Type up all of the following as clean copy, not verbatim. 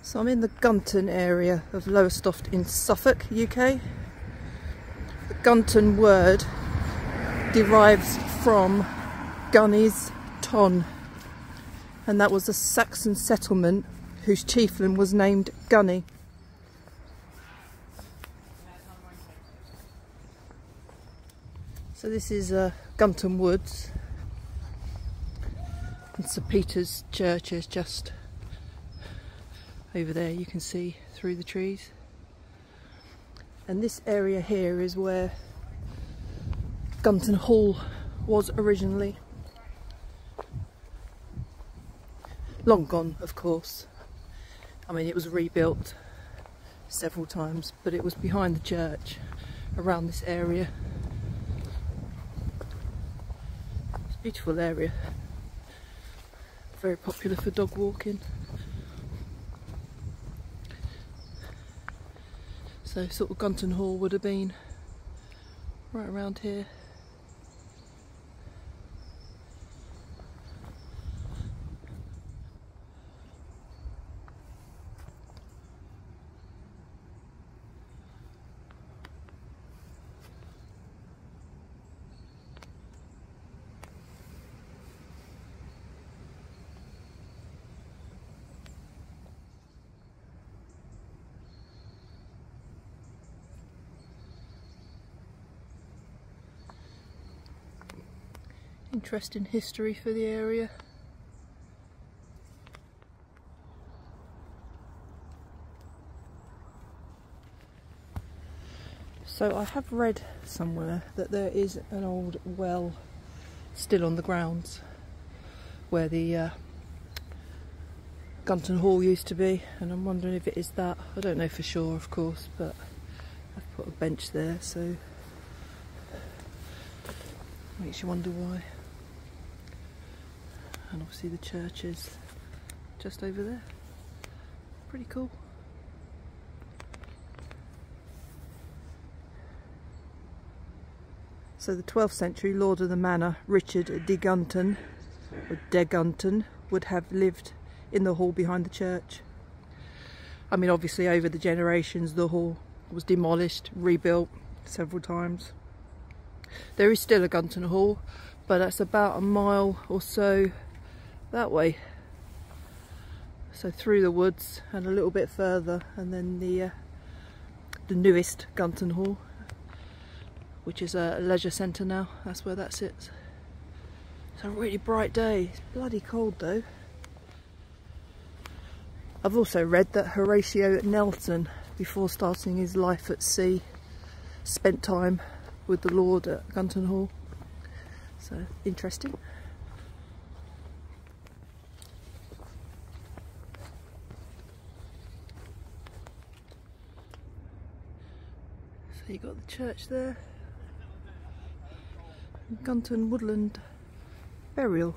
So I'm in the Gunton area of Lowestoft in Suffolk, UK. The Gunton word derives from Gunny's ton, and that was a Saxon settlement whose chieftain was named Gunny. So this is Gunton Woods, and St Peter's church is just over there, you can see through the trees. And this area here is where Gunton Hall was originally. Long gone, of course. I mean, it was rebuilt several times, but it was behind the church, around this area. It's a beautiful area, very popular for dog walking. So sort of Gunton Hall would have been right around here. Interesting history for the area. So I have read somewhere that there is an old well still on the grounds where the Gunton Hall used to be, and I'm wondering if it is that. I don't know for sure, of course, but I've put a bench there, so makes you wonder why. And obviously the church is just over there. Pretty cool. So the 12th century lord of the manor, Richard de Gunton, or de Gunton, would have lived in the hall behind the church. I mean, obviously over the generations the hall was demolished, rebuilt several times. There is still a Gunton Hall, but that's about a mile or so that way, so through the woods and a little bit further, and then the newest Gunton Hall, which is a leisure centre now. That's where that sits. It's a really bright day. It's bloody cold though. I've also read that Horatio Nelson, before starting his life at sea, spent time with the Lord at Gunton Hall. So interesting. So you got the church there. Gunton Woodland Burial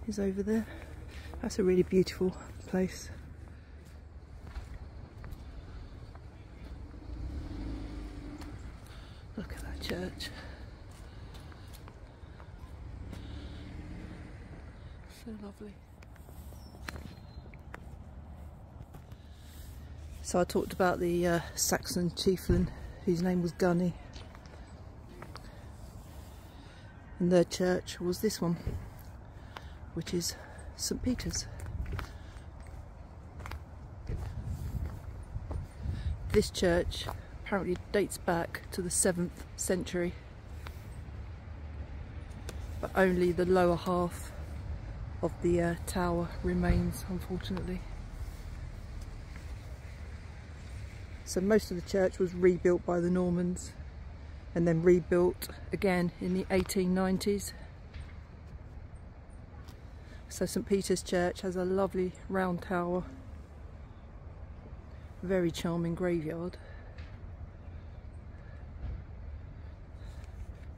is over there. That's a really beautiful place. Look at that church. So lovely. So I talked about the Saxon chieftain whose name was Gunny, and their church was this one, which is St Peter's. This church apparently dates back to the 7th century, but only the lower half of the tower remains, unfortunately. So most of the church was rebuilt by the Normans and then rebuilt again in the 1890s. So St Peter's Church has a lovely round tower, very charming graveyard.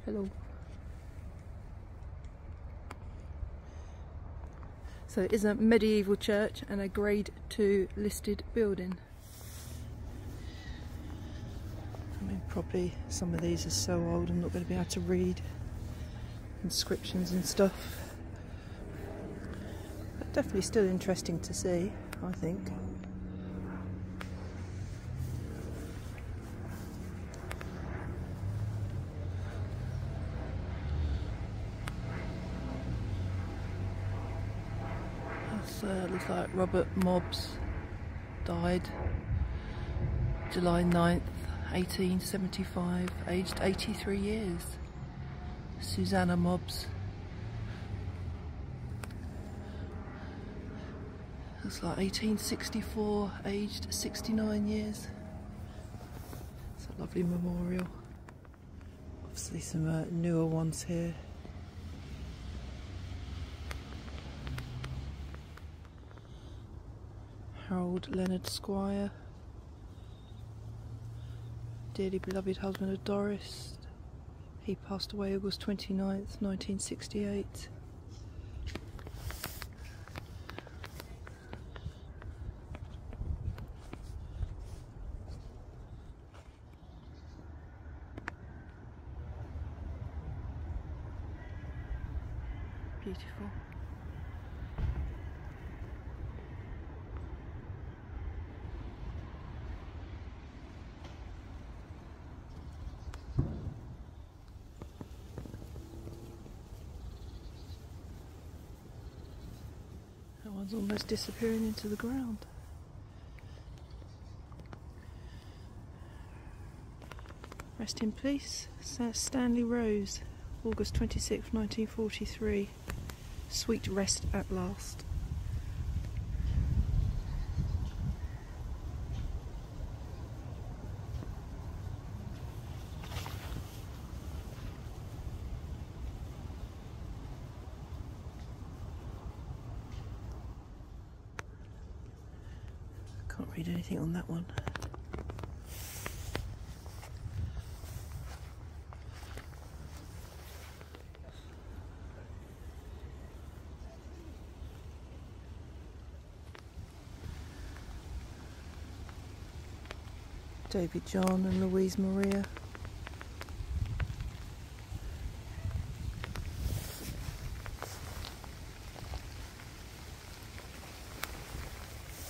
Hello. So it is a medieval church and a Grade 2 listed building. I mean, probably some of these are so old I'm not going to be able to read inscriptions and stuff. But definitely still interesting to see. I think. That's looks like Robert Mobbs died July 9th, 1875, aged 83 years. Susanna Mobbs. Looks like 1864, aged 69 years. It's a lovely memorial. Obviously some newer ones here. Harold Leonard Squire, dearly beloved husband of Doris. He passed away August 29th, 1968. Beautiful. That one's almost disappearing into the ground. Rest in peace, Stanley Rose, August 26th, 1943. Sweet rest at last. Can't read anything on that one. David John and Louise Maria.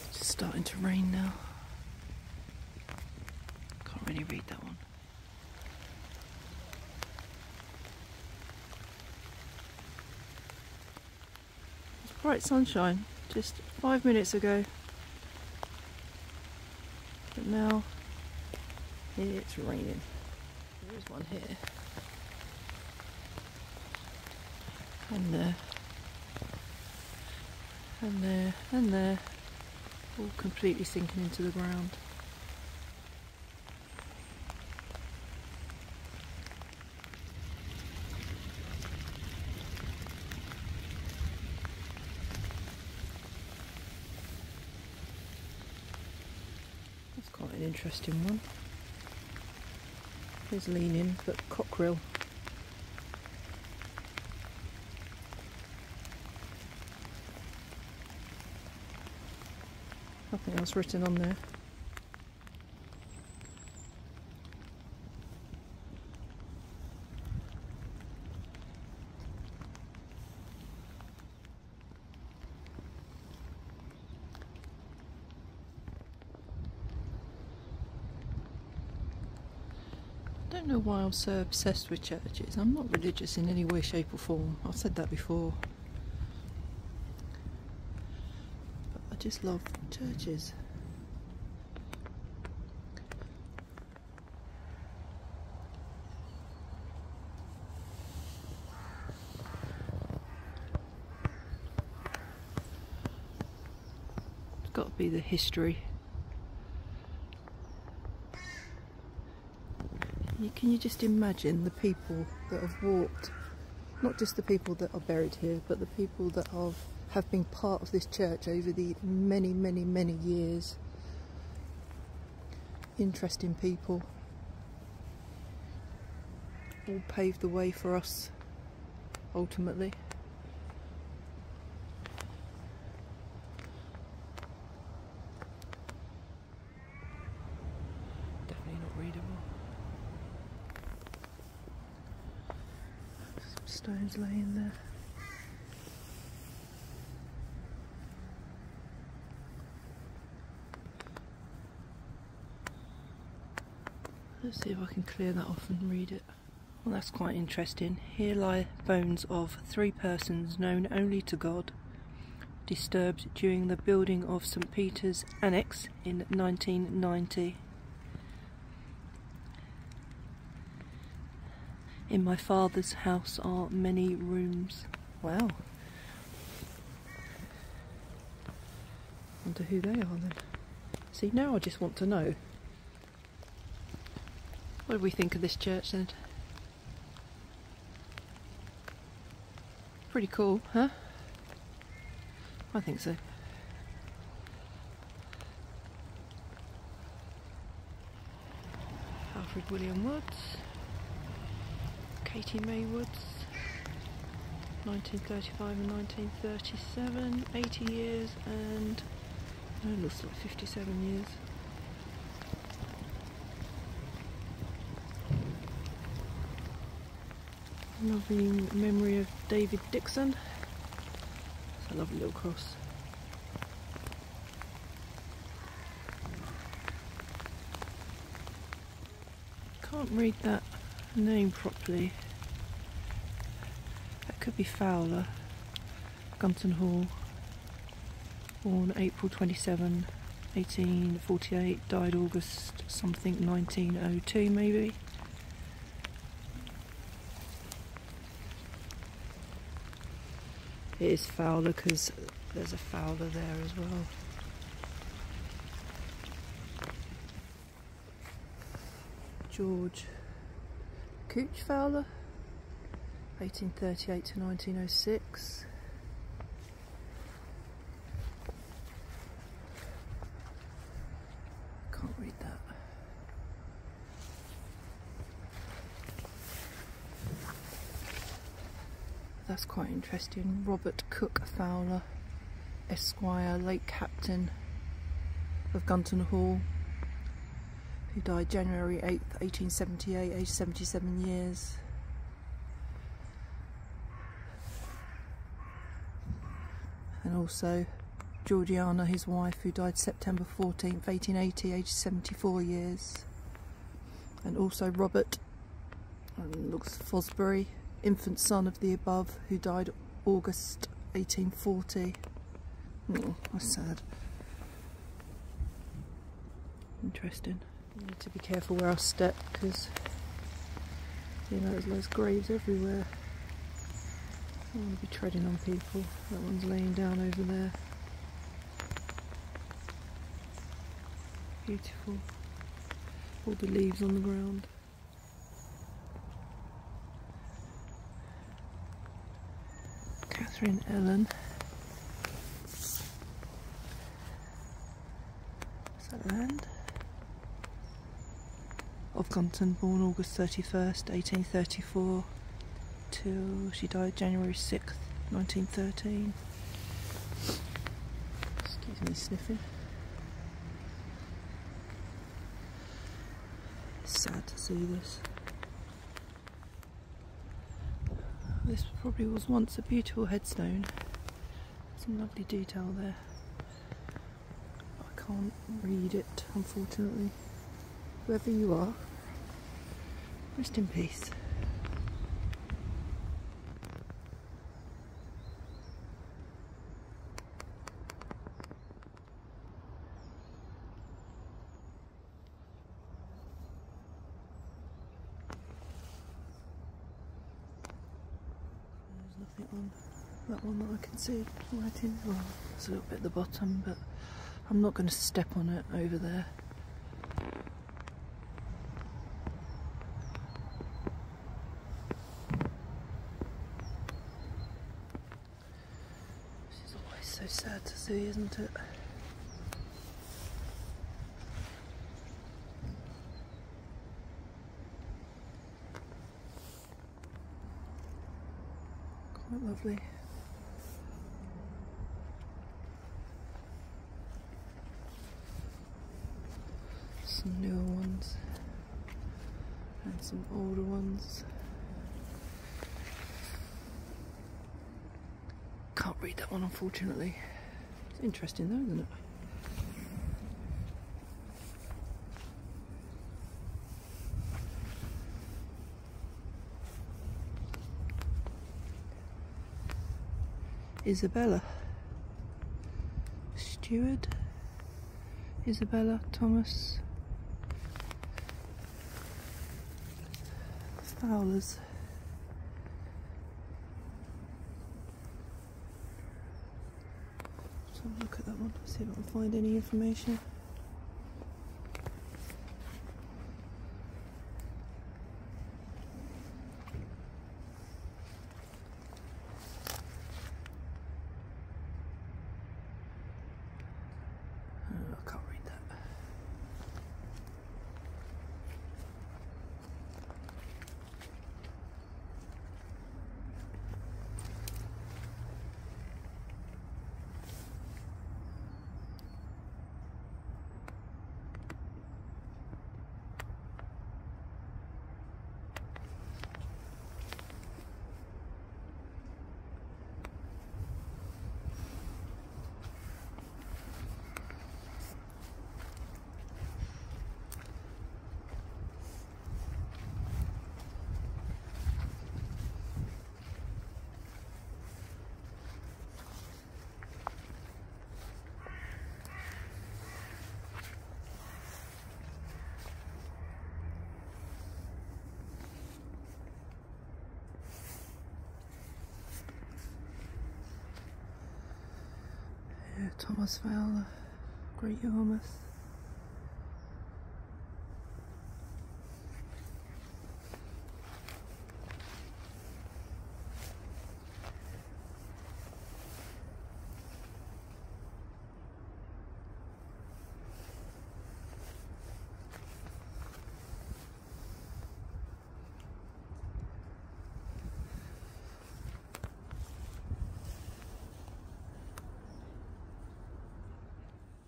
It's starting to rain now. Can't really read that one. It's bright sunshine just 5 minutes ago. But now it's raining. There is one here. And there. And there. And there. All completely sinking into the ground. That's quite an interesting one. Here's leaning, but cockerel. Nothing else written on there. I don't know why I'm so obsessed with churches. I'm not religious in any way, shape or form. I've said that before. But I just love churches. It's got to be the history. Can you just imagine the people that have walked, not just the people that are buried here, but the people that have been part of this church over the many, many, many years. Interesting people. All paved the way for us, ultimately. Definitely not readable. Stones laying there. Let's see if I can clear that off and read it. Well, that's quite interesting. Here lie bones of 3 persons known only to God, disturbed during the building of St Peter's Annex in 1990. In my father's house are many rooms. Wow. Wonder who they are then. See, now I just want to know. What do we think of this church then? Pretty cool, huh? I think so. Alfred William Woods, Katie May Woods, 1935 and 1937, 80 years and it looks like 57 years. Lovely memory of David Dixon. It's a lovely little cross. Can't read that name properly. That could be Fowler. Gunton Hall. Born April 27, 1848. Died August something 1902 maybe. It is Fowler because there's a Fowler there as well. George Couch Fowler, 1838 to 1906. Can't read that. That's quite interesting. Robert Cook Fowler, Esquire, late captain of Gunton Hall, who died January 8th, 1878, aged 77 years. And also Georgiana, his wife, who died September 14th, 1880, aged 74 years. And also Robert, looks Fosbury, infant son of the above, who died August 1840. Oh, that's sad. Interesting. You need to be careful where I step because, you know, there's graves everywhere. I don't want to be treading on people. That one's laying down over there. Beautiful. All the leaves on the ground. Catherine Ellen. Is that land? Of Gunton, born August 31st, 1834, till she died January 6th, 1913. Excuse me, sniffing. It's sad to see this. This probably was once a beautiful headstone. Some lovely detail there. I can't read it, unfortunately. Whoever you are, rest in peace. There's nothing on that one that I can see writing. Well, there's a little bit at the bottom, but I'm not going to step on it over there. So sad to see, isn't it? Quite lovely. Some newer ones and some older ones. Can't read that one, unfortunately. It's interesting though, isn't it? Isabella. Steward, Isabella, Thomas. Fowlers. Let's have a look at that one, see if I can find any information. I can't read that. Thomas Fowler, Great Yarmouth.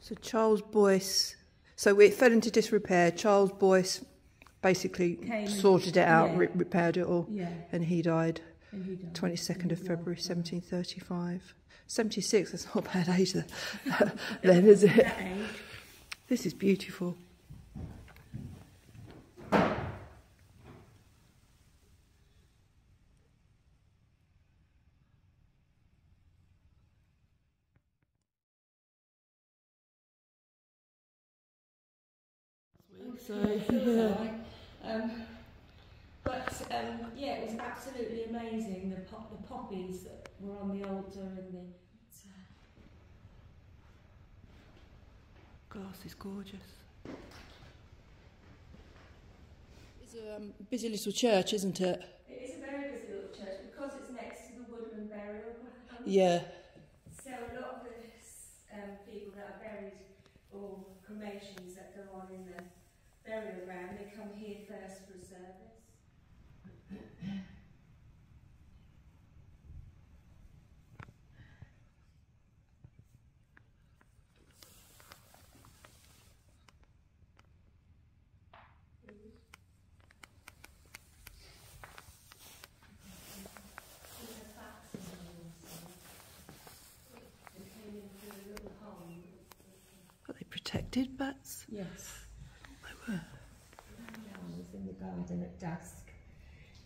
So Charles Boyce, so it fell into disrepair. Charles Boyce basically sorted it out, repaired it all, and he died 22nd of February 1735. 76, that's not a bad age then, is it? This is beautiful. So, yeah, it was absolutely amazing. The poppies that were on the altar and the glass is gorgeous. It's a busy little church, isn't it? It is a very busy little church because it's next to the woodland burial ground. Yeah. So a lot of the people that are buried or cremations that go on in the burial ground, they come here first for a service. Are they protected bats? Yes. They were. I was in the garden at dusk,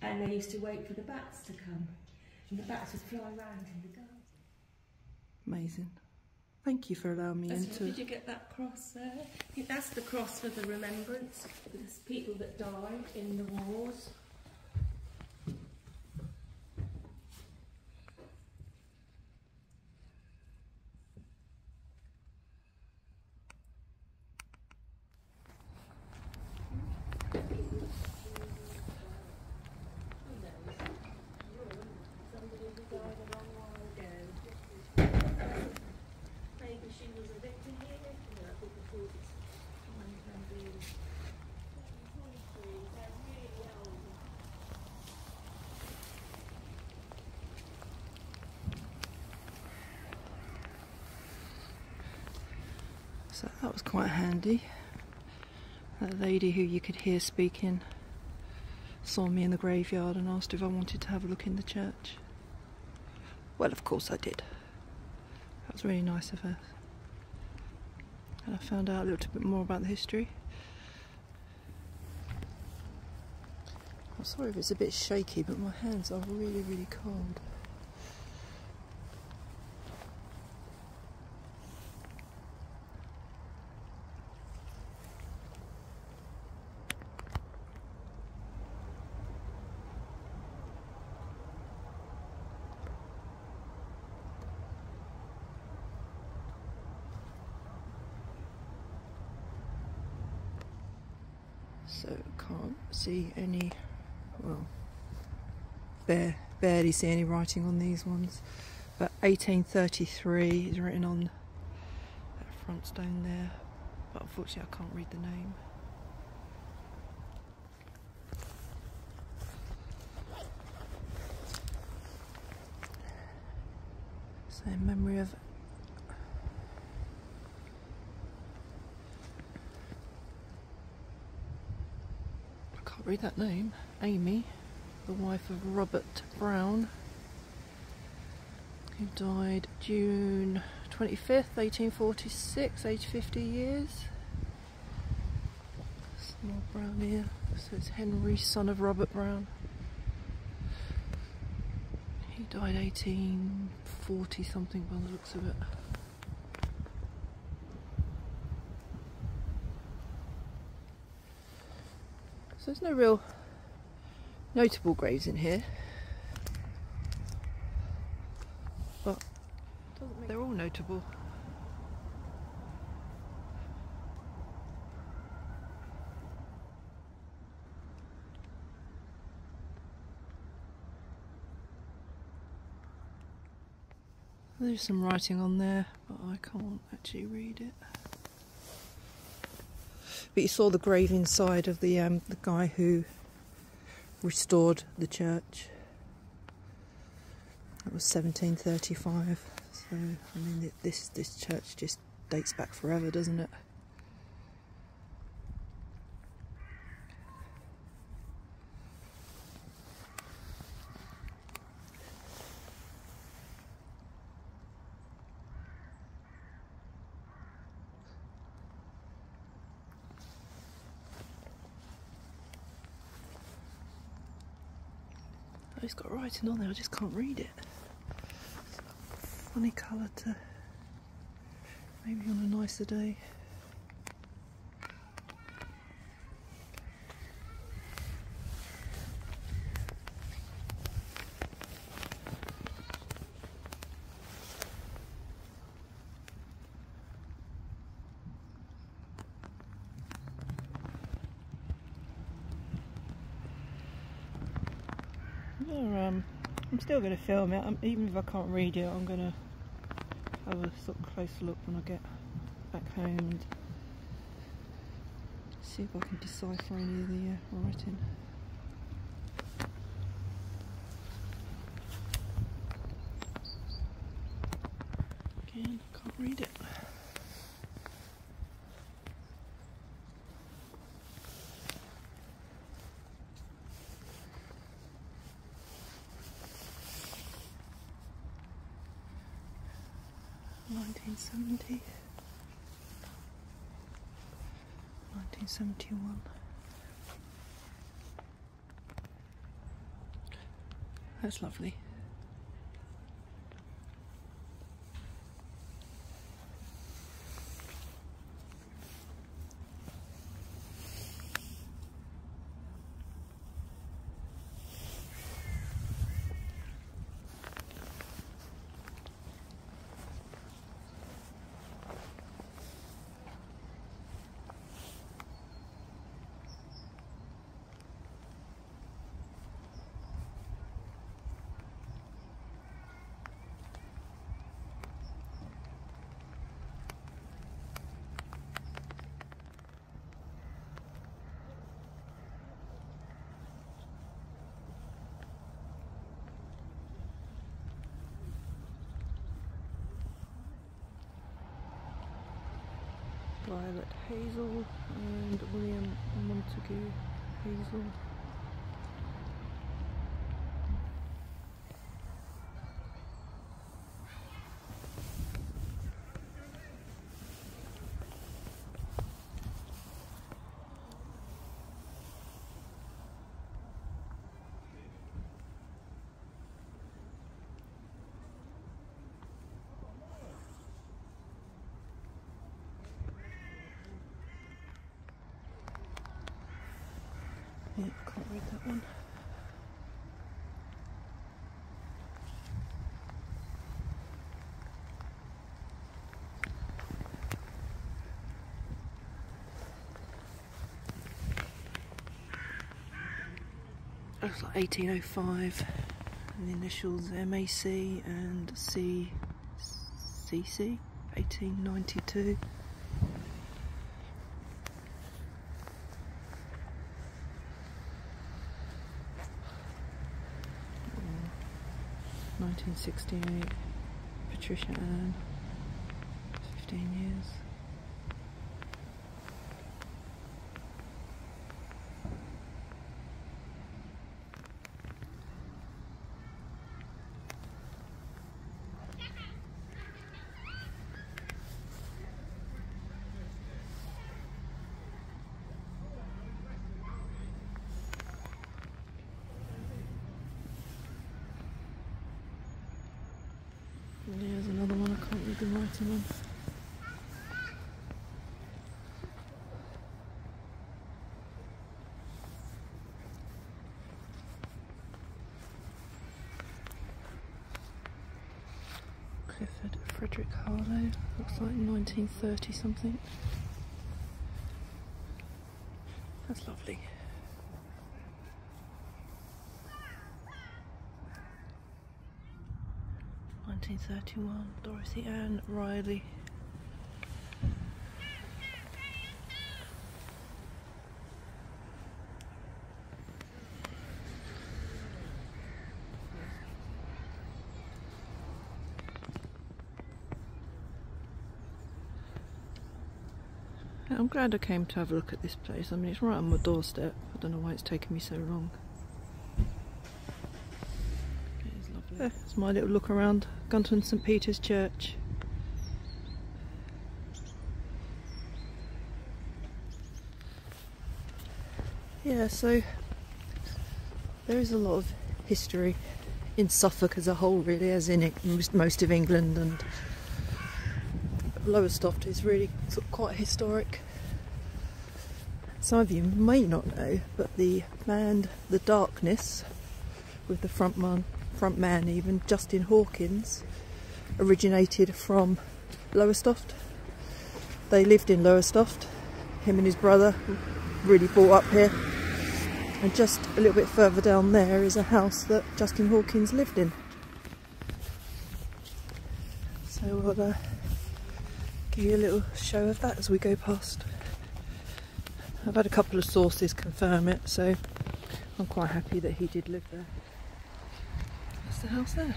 and they used to wait for the bats to come, and the bats would fly around in the garden. Amazing. Thank you for allowing me into. Did you get that cross there? I think that's the cross for the remembrance of the people that died in the wars. So that was quite handy. That lady who you could hear speaking saw me in the graveyard and asked if I wanted to have a look in the church. Well, of course I did. That was really nice of her. And I found out a little bit more about the history. I'm sorry if it's a bit shaky, but my hands are really, really cold. So can't see any, well, barely see any writing on these ones. But 1833 is written on that front stone there, but unfortunately I can't read the name. So in memory of I can't read that name, Amy, the wife of Robert Brown, who died June 25th, 1846, aged 50 years. Small Brown here, so it's Henry, son of Robert Brown. He died 1840 something by the looks of it. So there's no real notable graves in here, but they're all notable. There's some writing on there, but I can't actually read it. But you saw the grave inside of the guy who restored the church. That was 1735. So I mean, this church just dates back forever, doesn't it? It's got writing on there, I just can't read it. It's got a funny colour to maybe on a nicer day. I'm still going to film it, even if I can't read it. I'm going to have a sort of closer look when I get back home and see if I can decipher any of the writing. Again, I can't read it. '70, 1971. That's lovely. Violet Hazel and William Montague Hazel. Yeah, I can't read that one. looks like 1805, and the initials MAC and CC, 1892. Oh, 1968, Patricia Ann, 15 years. Here's another one I can't read the writing on. Clifford Frederick Harlow, looks like 1930 something. That's lovely. (1931), Dorothy Ann Riley. I'm glad I came to have a look at this place. I mean, it's right on my doorstep. I don't know why it's taken me so long. It's my little look around Gunton St Peter's church. Yeah, so there is a lot of history in Suffolk as a whole, really, as in most of England, and Lowestoft is really sort of quite historic. Some of you may not know, but the band The Darkness, with the front man even, Justin Hawkins, originated from Lowestoft. They lived in Lowestoft, him and his brother, really brought up here. And just a little bit further down there is a house that Justin Hawkins lived in. So we'll give you a little show of that as we go past. I've had a couple of sources confirm it, so I'm quite happy that he did live there. That's the house there.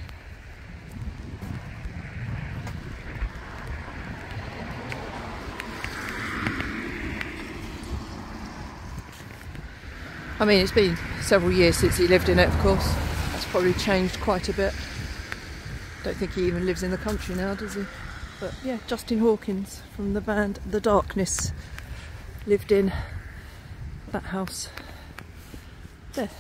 I mean, it's been several years since he lived in it, of course. That's probably changed quite a bit. Don't think he even lives in the country now, does he? But yeah, Justin Hawkins from the band The Darkness lived in that house there.